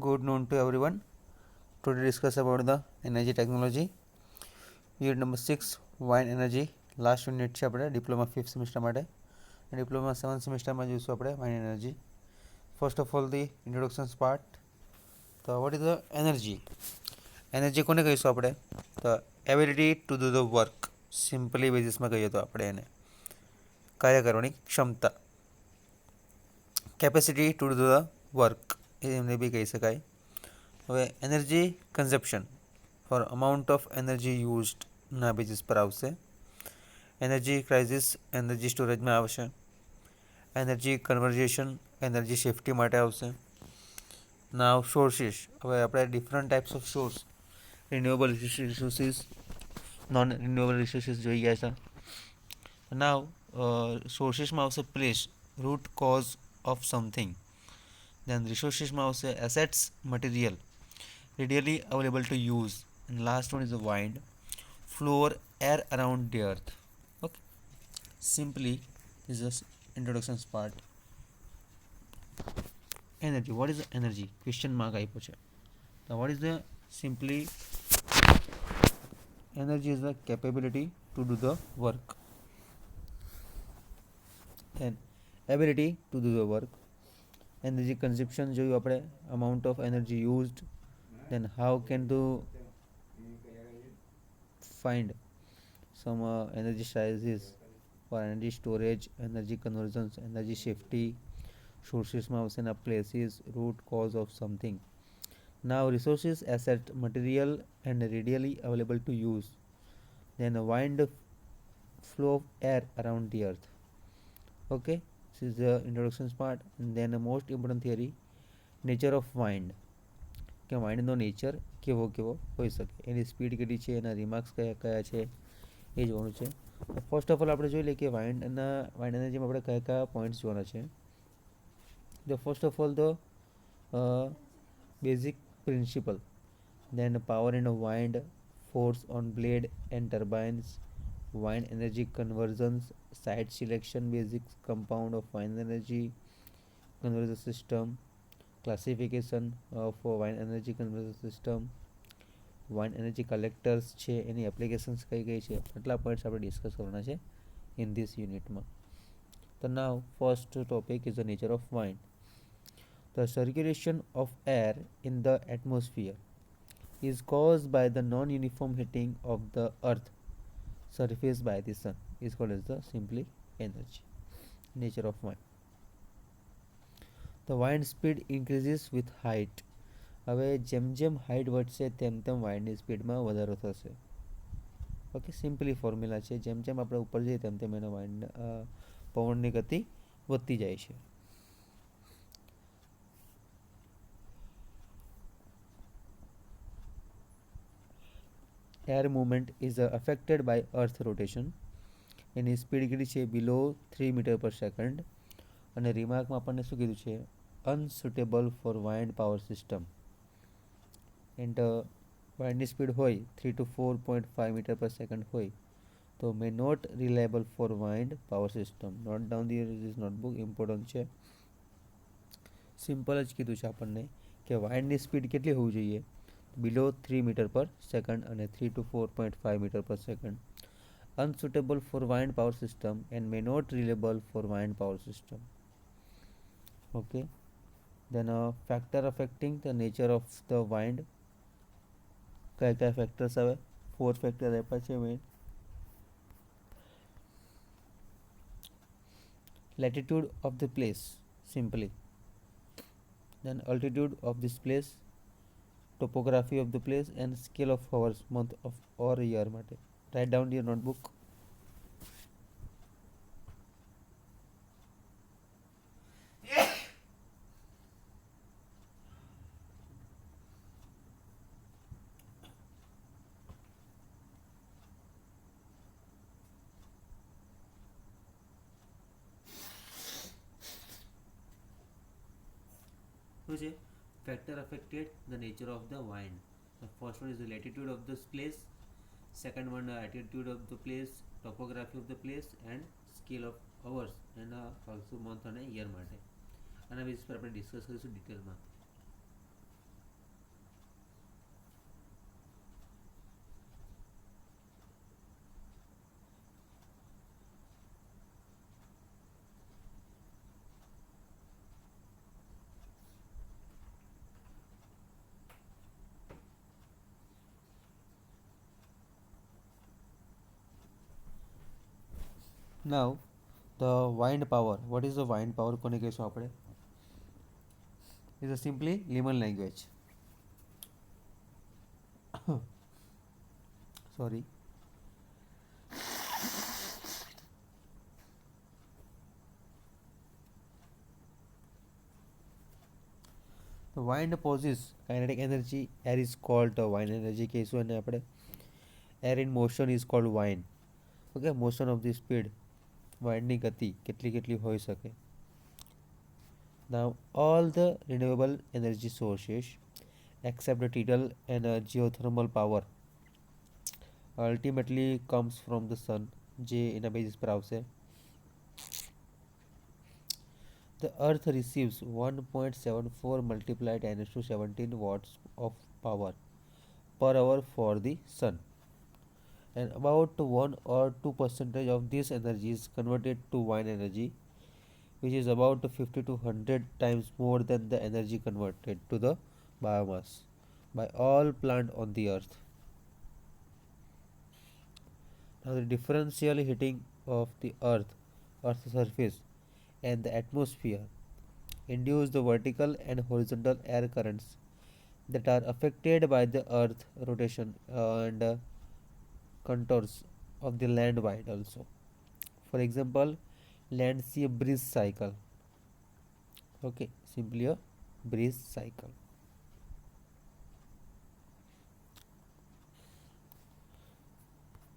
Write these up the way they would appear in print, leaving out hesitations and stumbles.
Good noon to everyone. Today discuss about the energy technology. Unit number 6 wind energy. Last unit છે આપણે diploma 5th semester માટે. Diploma 7th સેમેસ્ટરમાં જોઈશું આપણે wind energy. First of all the introductions part. તો what is the energy? Energy કોને કહીશું આપણે? તો ability to do the work. Simply બેઝિસમાં કહીએ તો આપણે એને કાર્ય કરવાની ક્ષમતા. Capacity to do the work એમને બી કહી શકાય. હવે energy consumption for amount of energy યુઝડના બેઝિસ પર આવશે. એનર્જી ક્રાઇસિસ એનર્જી સ્ટોરેજમાં આવશે. એનર્જી કન્વર્ઝેશન એનર્જી સેફ્ટી માટે આવશે. નાવ સોર્સિસ, હવે આપણે different types of source, renewable resources, non renewable resources જોઈ ગયા છે. નાવ સોર્સિસમાં આવશે place, root cause of something. Then resources માં આવશે assets, material, readily available to use. And last one is the wind, flow or air around the earth. Okay. Simply this is introductions part. Energy. What is the energy? Question mark આપ્યો છે. Now what is the simply energy is the capability to do the work. Then ability to do the work. Energy consumption જોયું આપણે, amount of energy used. Then how can to find some energy sizes for energy storage, energy conversions, energy safety, sources માં આવશે places, root cause of something. Now resources, asset, material and readily available to use. Then wind, flow of air around the earth. Okay, this is the introduction part. And then the most important theory, nature of wind, કે વાઇન્ડનો nature કેવો કેવો હોઈ શકે, એની speed કેટલી છે, એના remarks કયા કયા છે એ જોવાનું છે. ફર્સ્ટ ઓફ ઓલ આપણે જોઈ લઈએ કે વાઇન્ડ એનર્જીમાં આપણે કયા કયા પોઈન્ટ્સ જોવાના છે. The first of all the basic principle, then power in wind, force on blade and turbines, wind energy conversions, site selection, basic compound of wind energy conversion system, classification of wind energy conversion system, wind energy collectors છે એની applications કઈ કઈ છે, આટલા points આપણે discuss કરવાના છે in this યુનિટમાં. તો now first topic is the nature of wind. The circulation of air in the atmosphere is caused by the non-uniform heating of the earth surface by the sun, is called as the simply energy. Nature of wind. The wind speed increases with height. હવે જેમ જેમ height વધશે તેમ તેમ વાઇન્ડની સ્પીડમાં વધારો થશે. Okay, simply formula છે, જેમ જેમ આપણે ઉપર જઈએ તેમ તેમ એનો વાઇન્ડ પવનની ગતિ વધતી જાય છે. Air movement is affected by earth rotation. એની સ્પીડ કેટલી છે? Below 3 metre per second. અને રિમાર્કમાં આપણને શું કીધું છે? Unsuitable for wind power system. And વાઇન્ડની સ્પીડ હોય 3 to 4.5 મીટર પર સેકન્ડ હોય તો may not reliable for wind power system. Note down this notebook, important છે. સિમ્પલ જ કીધું છે આપણને કે વાઇન્ડની સ્પીડ કેટલી હોવી જોઈએ? બિલો 3 મીટર પર સેકન્ડ અને 3 to 4.5 metre per second. Unsuitable for wind power system and may not reliable for wind power system. Okay. Then a factor affecting the nature of the wind. કયા કયા factors આવે? 4 factor આપ્યા છે main. Latitude of the place, simply. Then altitude of this place, topography of the place and scale of hours, month of or year માટે. Write down your notebook. Factor affected the nature of the wind. The first one is the latitude of this place. Second one, altitude of the place, topography of the place and scale of hours and also month અને year માટે. આના base પર આપણે discuss કરીશું ડિટેલમાં. Now the wind power. What is the wind power કોને કહીશું આપણે? Is a simply layman language. Sorry. The wind possesses kinetic energy. Air is called the wind energy કહીશું અને આપણે air in motion is called wind. Okay, motion of the speed, વાઇન્ડની ગતિ કેટલી કેટલી હોઈ શકે. Now all the renewable energy sources except the tidal and geothermal power ultimately comes from the sun, જે એના બેઝિસ પર આવશે. The earth receives 1.74 multiplied 10 to 17 watts of power per hour for the sun, and about 1 or 2 percentage of this energy is converted to wind energy, which is about 50 to 100 times more than the energy converted to the biomass by all plant on the earth. Now the differential heating of the earth's surface and the atmosphere induce the vertical and horizontal air currents that are affected by the earth rotation and contours of the land wind also. For example, land sea breeze cycle. Okay, simply a breeze cycle.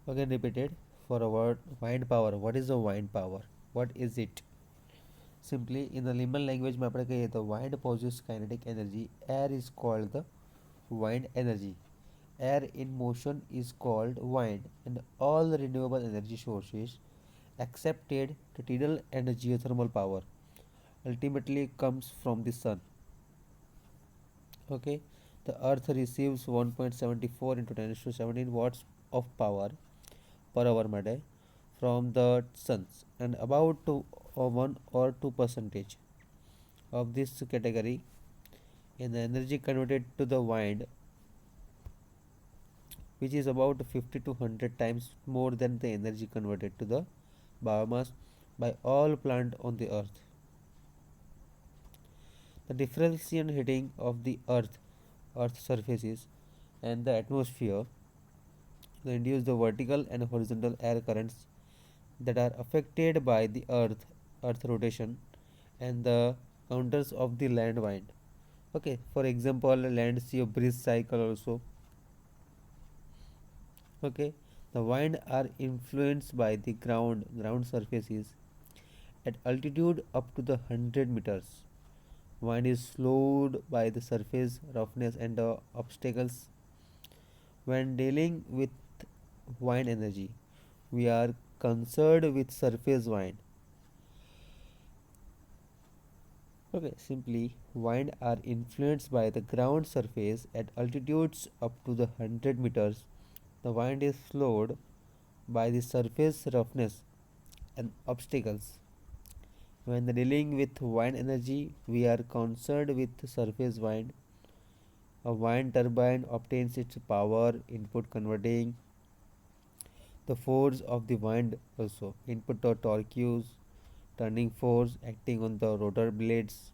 Again repeated for a word, wind power. What is the wind power? What is it? Simply in the layman language में આપણે કહીએ તો wind possesses kinetic energy. Air is called the wind energy. Air in motion is called wind, and all renewable energy sources accepted the tidal and geothermal power ultimately comes from the sun. Okay, the earth receives 1.74 into 10 to 17 watts of power per hour માટે from the suns, and about 1 or 2 percentage of this category in the energy converted to the wind, which is about 50 to 100 times more than the energy converted to the biomass by all plant on the earth. The differential heating of the earth surfaces and the atmosphere induce the vertical and horizontal air currents that are affected by the earth rotation and the counters of the land wind. Okay, for example, land sea breeze cycle also. Okay, the wind are influenced by the ground surfaces at altitude up to the 100 meters. Wind is slowed by the surface roughness and obstacles. When dealing with wind energy, we are concerned with surface wind. Okay, simply wind are influenced by the ground surface at altitudes up to the 100 meters. The wind is slowed by the surface roughness and obstacles. When dealing with wind energy, we are concerned with surface wind. A wind turbine obtains its power input converting the force of the wind also. Input or torques, turning force acting on the rotor blades.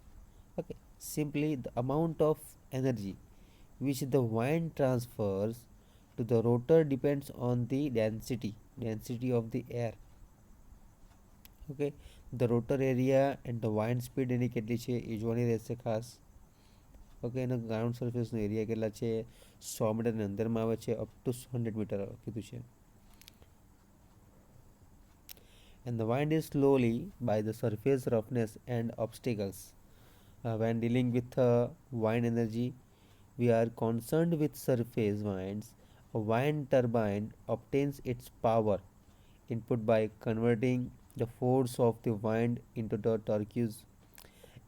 Okay, simply the amount of energy which the wind transfers to the rotor depends on the density of the air. Okay, the rotor area and the wind speed એની કેટલી છે એ જોવાની રહેશે ખાસ. Okay, એનો ground સરફેસનો area કેટલા છે? 100 મીટરની અંદરમાં આવે છે, અપ ટુ 100 મીટર કીધું છે. And the wind is slowly by the surface roughness and obstacles. When dealing with wind energy, we are concerned with surface winds. A wind turbine obtains its power input by converting the force of the wind into the torques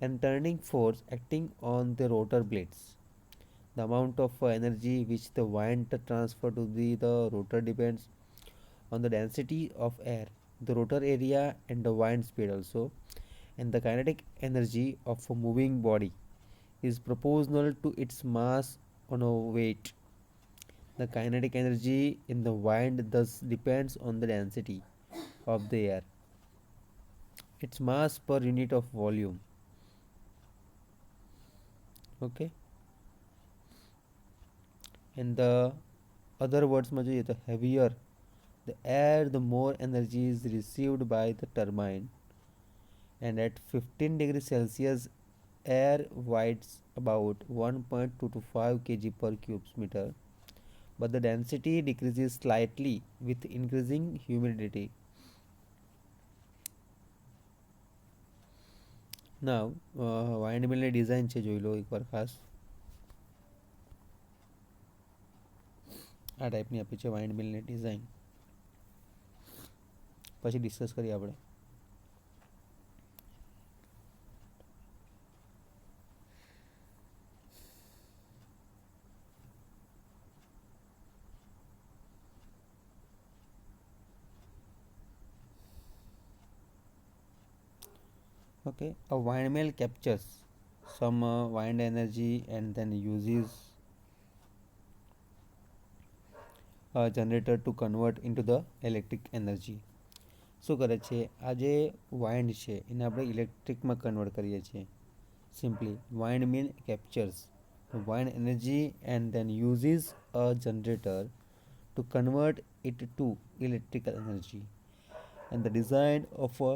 and turning force acting on the rotor blades. The amount of energy which the wind transfer to the rotor depends on the density of air, the rotor area and the wind speed also, and the kinetic energy of a moving body is proportional to its mass on a weight. The kinetic energy in the wind thus depends on the density of the air. its mass per unit of volume. Okay, and the other words में જોઈએ तो heavier the air, the more energy is received by the turbine, and at 15 degrees Celsius air weighs about 1.225 kg per cube meter, but the density decreases slightly with increasing humidity. Now windmill ની design છે, જોઈ લો એકવાર ખાસ. આ ટાઈપની આપી છે વાઇન્ડમિલની design. પછી ડિસ્કસ કરીએ આપણે. Okay, a windmill captures some wind energy and then uses a generator to convert into the electric energy. શું કરે છે, આ જે વાઇન્ડ છે એને આપણે ઇલેક્ટ્રિકમાં કન્વર્ટ કરીએ છીએ. Simply wind mill captures the wind energy and then uses a generator to convert it to electrical energy. And the design of a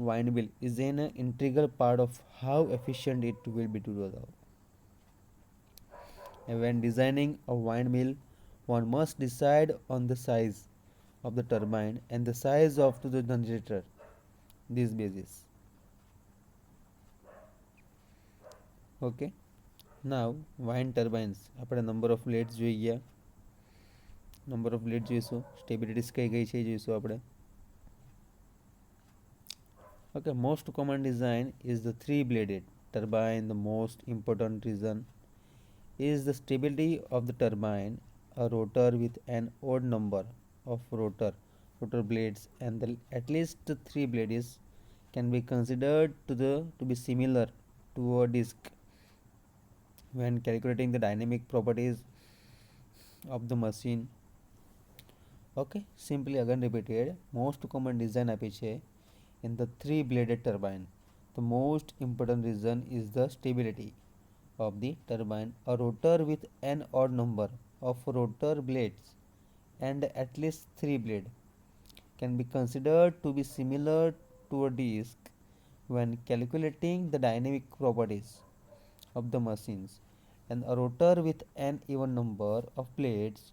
windmill is an integral part of how efficient it will be to do that. And when designing a windmill, one must decide on the size of the turbine and the size of the generator. This basis. Okay. Now wind turbines. આપણે number of બ્લેડ્સ જોઈ ગયા. Number of blade જોઈશું. સ્ટેબિલિટીઝ કઈ કઈ છે જોઈશું આપણે. Okay, most common design is the three-bladed turbine. The most important reason is the stability of the turbine. A rotor with an odd number of rotor blades and at least three blades can be considered to be similar to a disc when calculating the dynamic properties of the machine. Okay, simply again repeated, most common design આપી છે in the three bladed turbine. The most important reason is the stability of the turbine. A rotor with an odd number of rotor blades and at least three blades can be considered to be similar to a disc when calculating the dynamic properties of the machines. And a rotor with an even number of blades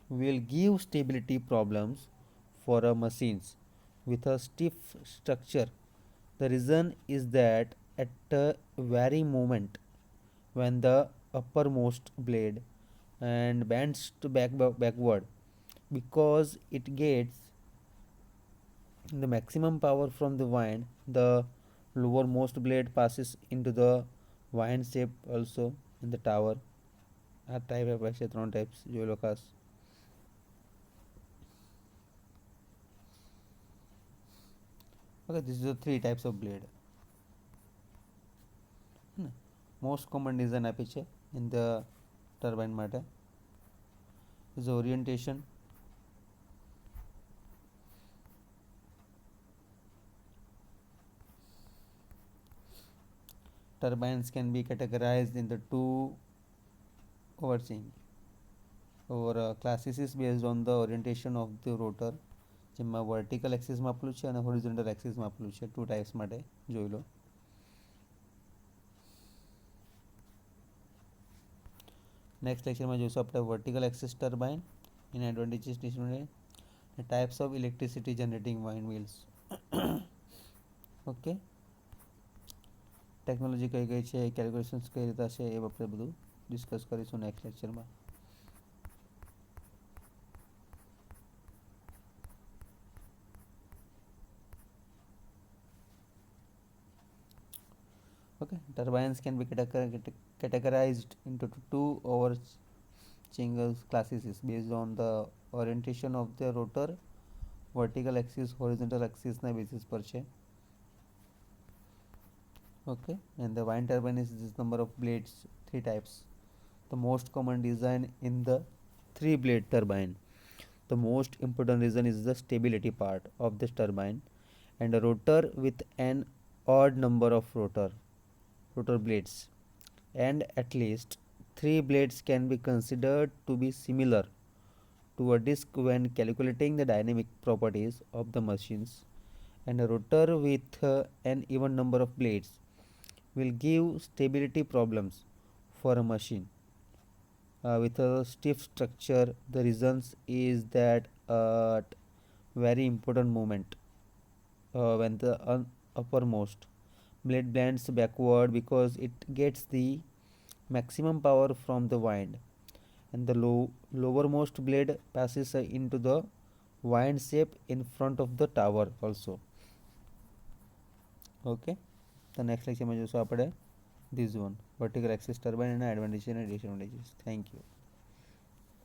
will give stability problems for a machines with a stiff structure. The reason is that at a very moment when the uppermost blade and bends to backward because it gets the maximum power from the wind, the lowermost blade passes into the wind shape also in the tower. આ type આપે છે, ત્રણ types જોઈ લો ખાસ. Okay, this is the three types of blade. Most common design આપી છે in the turbine માટે is orientation. Turbines can be categorized into two overseeing or classes is based on the orientation of the rotor, જેમાં vertical એક્સિસમાં આપેલું છે અને horizontal એક્સિસમાં આપેલું છે. Two types માટે જોઈ લો. નેક્સ્ટ લેક્ચરમાં જોઈશું આપણે વર્ટિકલ એક્સિસ ટર્બાઇન, એના advantages, disadvantage, types of electricity generating wind wheels. Okay, technology કઈ કઈ છે, કેલ્ક્યુલેશન્સ કઈ રીતે છે, એ આપણે બધું ડિસ્કસ કરીશું નેક્સ્ટ લેક્ચરમાં. Okay, turbines can be categorized into two overarching classes based on the orientation of the rotor, vertical axis, horizontal axis na basis પર છે. Okay, and the wind turbine is this number of blades, three types. The most common design in the three blade turbine. The most important reason is the stability part of this turbine, and a rotor with an odd number of rotor blades, and at least 3 blades can be considered to be similar to a disc when calculating the dynamic properties of the machines, and a rotor with an even number of blades will give stability problems for a machine with a stiff structure. The reasons is that at very important moment when the uppermost blade bends backward because it gets the maximum power from the wind, and the lowermost blade passes into the wind shape in front of the tower also. Okay, the next lecture માં જોશું આપણે this one vertical axis turbine and advantages and disadvantages. Thank you.